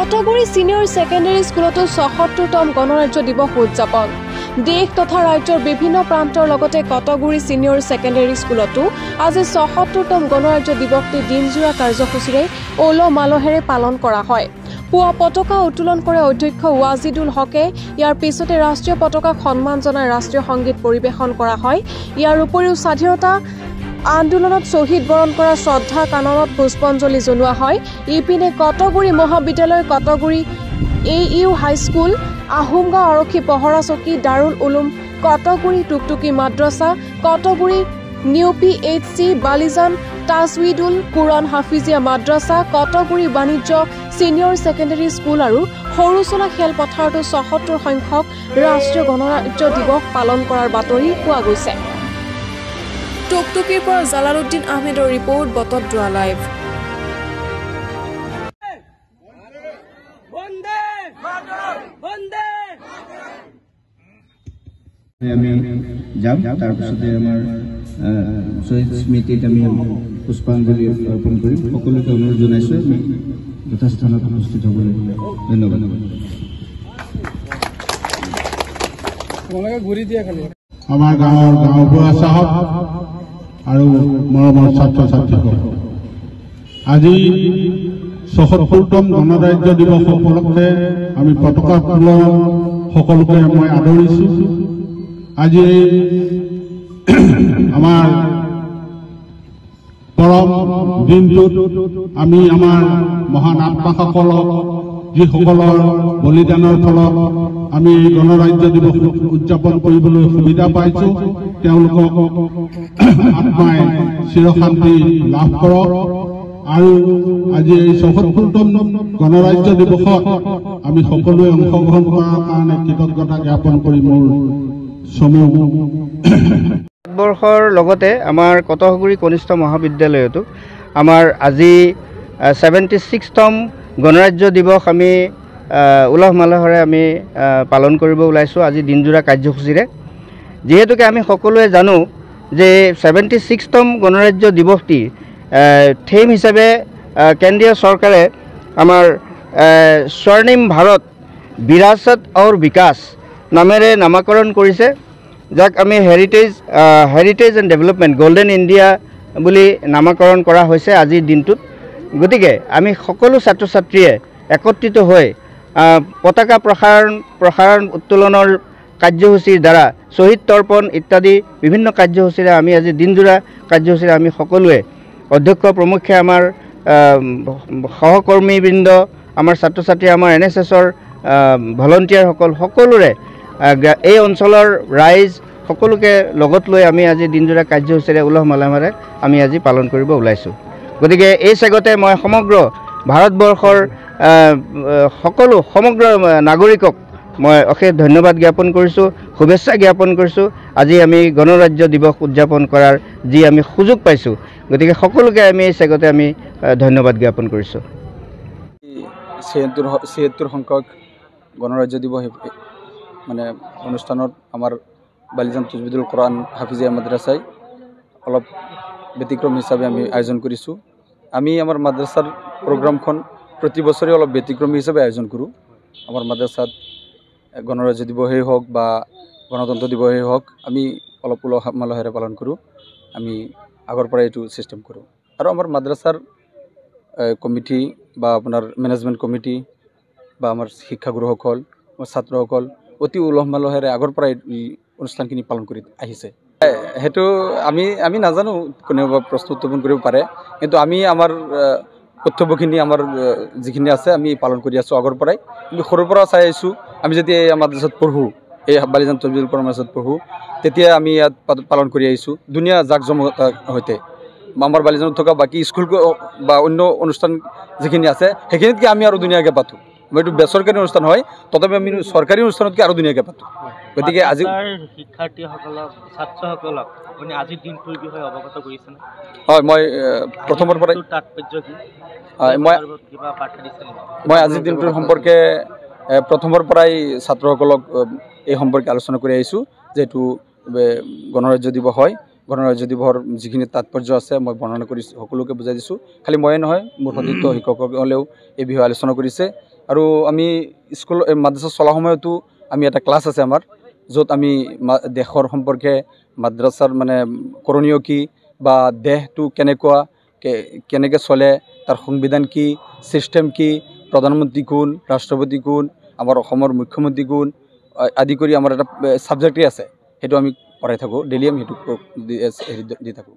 কটগুৰি senior secondary স্কুলতো ৭৬তম গণৰাজ্য দিৱস উদযাপন দেশ তথা ৰাজ্যৰ বিভিন্ন প্ৰান্তৰ লগতে কটগুৰি সিনিয়ৰ সেকেন্ডাৰী স্কুলতো আজি ৭৬তম গণৰাজ্য দিৱসটি দিনজোৰা কাৰ্যসূচীৰে ওলহ মালহেৰে পালন কৰা হয়। পুৱা পতাকা উত্তোলন কৰে অধ্যক্ষ ৱাজিদুল হকে। ইয়াৰ পিছতে ৰাষ্ট্ৰীয় পতাকাক সন্মান জনাই ৰাষ্ট্ৰীয় সংগীত পৰিৱেশন কৰা হয়। ইয়াৰ উপৰিও স্বাধীনতা আন্দোলনত শ্বহীদ বৰণ কৰা শ্ৰদ্ধা কাননত পুষ্পাঞ্জলি জনোৱা হয়। ইপিনে কটগুৰি মহাবিদ্যালয়, কটগুৰি AU হাইস্কুল, আহোমগাঁও আৰক্ষী পহৰা চকী, Darul Uloom Katguri Tuktuki Madrasa, Katguri new PHC, Balijan Tajweedul Quran Hafizia Madrasa, Katguri Banijya senior secondary school আৰু সৰুচলা খেলপথাৰতো ৭৬ সংখ্যক ৰাষ্ট্ৰীয় গণৰাজ্য দিৱস পালন কৰাৰ বাতৰি পোৱা গৈছে। টুকটুকিৰ পৰা জালালুদ্দিন আহমেদৰ ৰিপৰ্ট, বটদ্ৰোৱা লাইভ। আমি যাম, তাৰপিছতে আমাৰ শ্বহীদ স্মৃতিত আমি পুষ্পাঞ্জলি অৰ্পণ কৰিম। সকলোকে অনুৰোধ জনাইছোঁ আমি যথাস্থানত উপস্থিত হ'বলৈ। ধন্যবাদ। আমাৰ গাঁৱৰ গাঁওবুঢ়া চাহক আৰু মৰমৰ ছাত্ৰ ছাত্ৰীসকল, আজি ৭৬তম গণৰাজ্য দিৱস উপলক্ষে আমি পতাকা উত্তোলন সকলোকে মই আদৰিছোঁ। আজি আমাৰ পৰম দিনটোত আমি আমাৰ মহান আত্মাসকলক, যিসকলৰ বলিদানৰ ফলত আমি গণৰাজ্য দিৱস উদযাপন কৰিবলৈ সুবিধা পাইছোঁ, তেওঁলোকক আত্মাই চিৰশান্তি লাভ কৰক। আৰু আজি এই ৭৬তম গণৰাজ্য দিৱসত আমি সকলোৱে অংশগ্ৰহণ কৰাৰ কাৰণে কৃতজ্ঞতা জ্ঞাপন কৰি মোৰ চমু। ভাৰতবৰ্ষৰ লগতে আমাৰ কটগুৰি কনিষ্ঠ মহাবিদ্যালয়তো আমাৰ আজি 76তম গণৰাজ্য দিৱস আমি উলহ মালহেৰে আমি পালন কৰিব ওলাইছোঁ আজি দিনজোৰা কাৰ্যসূচীৰে। যিহেতুকে আমি সকলোৱে জানো যে 76তম গণৰাজ্য দিৱসটি থিম হিচাপে কেন্দ্ৰীয় চৰকাৰে আমাৰ স্বৰ্ণিম ভাৰত বিৰাসত আৰু বিকাশ নামেৰে নামাকৰণ কৰিছে, যাক আমি heritage and development golden India বুলি নামাকৰণ কৰা হৈছে আজিৰ দিনটোত। গতিকে আমি সকলো ছাত্ৰ ছাত্ৰীয়ে একত্ৰিত হৈ পতাকা প্ৰসাৰণ উত্তোলনৰ কাৰ্যসূচীৰ দ্বাৰা শ্বহীদ তৰ্পণ ইত্যাদি বিভিন্ন কাৰ্যসূচীৰে আমি আজি দিনজোৰা কাৰ্যসূচীৰে আমি সকলোৱে অধ্যক্ষ প্ৰমুখ্যে আমাৰ সহকৰ্মীবৃন্দ, আমাৰ ছাত্ৰ ছাত্ৰী, আমাৰ NSSৰ ভলণ্টিয়াৰসকল সকলোৰে এই অঞ্চলৰ ৰাইজ সকলোকে লগত লৈ আমি আজি দিনজোৰা কাৰ্যসূচীৰে উলহ মালহেৰে আমি আজি পালন কৰিব ওলাইছোঁ। গতিকে এই চেগতে মই সমগ্ৰ ভাৰতবৰ্ষৰ সমগ্ৰ নাগৰিকক মই অশেষ ধন্যবাদ জ্ঞাপন কৰিছোঁ, শুভেচ্ছা জ্ঞাপন কৰিছোঁ। আজি আমি গণৰাজ্য দিৱস উদযাপন কৰাৰ যি আমি সুযোগ পাইছোঁ, গতিকে সকলোকে আমি এই চেগতে আমি ধন্যবাদ জ্ঞাপন কৰিছোঁ। ৭৬ সংখ্যক গণৰাজ্য দিৱস মানে অনুষ্ঠানত আমাৰ বালিজান তাজউইদুল কুৰাণ হাফিজিয়া মাদ্ৰাছাই অলপ ব্যতিক্ৰম হিচাপে আমি আয়োজন কৰিছোঁ। আমি আমাৰ মাদ্ৰাছাৰ প্ৰগ্ৰামখন প্ৰতি বছৰে অলপ ব্যতিক্ৰমী হিচাপে আয়োজন কৰোঁ। আমাৰ মাদ্ৰাছাত গণৰাজ্য দিৱসেই হওক বা গণতন্ত্ৰ দিৱসেই হওক আমি অলপ উলহ মালহেৰে পালন কৰোঁ। আমি আগৰ পৰাই এইটো চিষ্টেম কৰোঁ। আৰু আমাৰ মাদ্ৰাছাৰ কমিটি বা আপোনাৰ মেনেজমেণ্ট কমিটি বা আমাৰ শিক্ষাগুৰুসকল, আমাৰ ছাত্ৰসকল অতি উলহ মালহেৰে আগৰ পৰাই এই অনুষ্ঠানখিনি পালন কৰি আহিছে। সেইটো আমি নাজানো, কোনোবা প্ৰশ্ন উত্থাপন কৰিব পাৰে, কিন্তু আমি আমাৰ কৰ্তব্যখিনি আমাৰ যিখিনি আছে আমি পালন কৰি আছোঁ আগৰ পৰাই। কিন্তু সৰুৰ পৰা চাই আহিছোঁ, আমি যেতিয়া এই মাদ্ৰাছাত পঢ়োঁ, এই বালিজান তাজউইদুল কুৰাণ মাদ্ৰাছাত পঢ়োঁ, তেতিয়া আমি ইয়াত পালন কৰি আহিছোঁ ধুনীয়া জাক জমকতাৰ সৈতে। আমাৰ বালিজানত থকা বাকী স্কুল বা অন্য অনুষ্ঠান যিখিনি আছে সেইখিনিতকৈ আমি আৰু ধুনীয়াকৈ পাতোঁ। এইটো বেচৰকাৰী অনুষ্ঠান হয়, তথাপি আমি চৰকাৰী অনুষ্ঠানতকৈ আৰু ধুনীয়াকৈ পাতোঁ। গতিকে আজি শিক্ষাৰ্থীসকলক, ছাত্ৰসকলক আপুনি আজিৰ দিনটোৰ বিষয়ে অৱগত কৰিছেনে? হয়, মই প্ৰথমৰ পৰাই মই আজিৰ দিনটোৰ সম্পৰ্কে প্ৰথমৰ পৰাই ছাত্ৰসকলক এই সম্পৰ্কে আলোচনা কৰি আহিছোঁ। যিহেতু গণৰাজ্য দিৱস হয়, গণৰাজ্য দিৱসৰ যিখিনি তাৎপৰ্য আছে মই বৰ্ণনা কৰি সকলোকে বুজাই দিছোঁ। খালি ময়ে নহয়, মোৰ সতীৰ্থ শিক্ষকসকলেও এই বিষয়ে আলোচনা কৰিছে। আৰু আমি স্কুল মাদ্ৰাছা চলা সময়তো আমি এটা ক্লাছ আছে আমাৰ, য'ত আমি দেশৰ সম্পৰ্কে মাদ্ৰাছাৰ মানে কৰণীয় কি বা দেশটো কেনেকুৱা কেনেকৈ চলে, তাৰ সংবিধান কি, ছিষ্টেম কি, প্ৰধানমন্ত্ৰী কোন, ৰাষ্ট্ৰপতি কোন, আমাৰ অসমৰ মুখ্যমন্ত্ৰী কোন আদি কৰি আমাৰ এটা ছাবজেক্টেই আছে, সেইটো আমি পঢ়াই থাকোঁ, ডেইলি আমি সেইটো দি থাকোঁ।